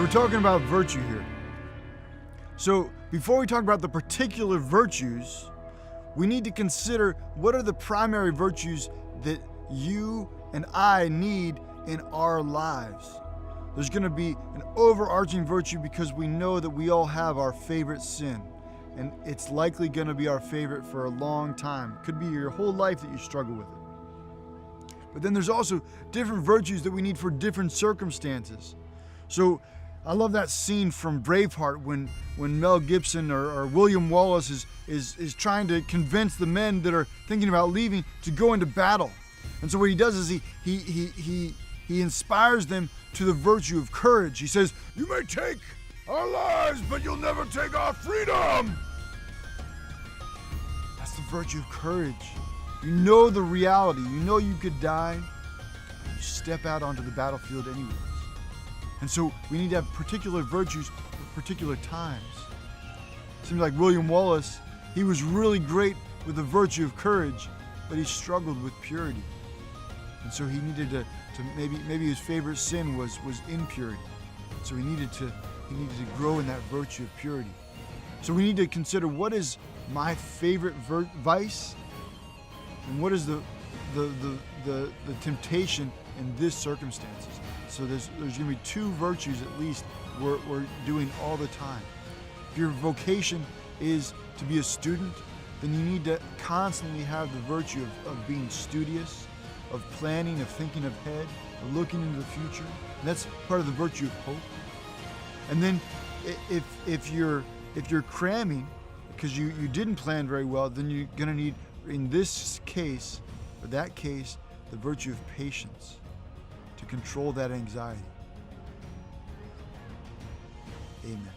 we're talking about virtue here. So before we talk about the particular virtues, we need to consider what are the primary virtues that you and I need in our lives. There's going to be an overarching virtue because we know that we all have our favorite sin, and it's likely going to be our favorite for a long time. Could be your whole life that you struggle with it. But then there's also different virtues that we need for different circumstances. So I love that scene from Braveheart when Mel Gibson or William Wallace is trying to convince the men that are thinking about leaving to go into battle. And so what he does is he inspires them to the virtue of courage. He says, "You may take our lives, but you'll never take our freedom." That's the virtue of courage. You know the reality. You know you could die. You step out onto the battlefield anyways. And so we need to have particular virtues at particular times. Seems like William Wallace, he was really great with the virtue of courage, but he struggled with purity. And so he needed to maybe his favorite sin was impurity. So he needed to grow in that virtue of purity. So we need to consider what is my favorite vice, and what is the temptation in this circumstances. So there's going to be two virtues at least we're doing all the time. If your vocation is to be a student, then you need to constantly have the virtue of being studious, of planning, of thinking ahead, of looking into the future. And that's part of the virtue of hope. And then if you're cramming because you didn't plan very well, then you're going to need, in this case or that case, the virtue of patience to control that anxiety. Amen.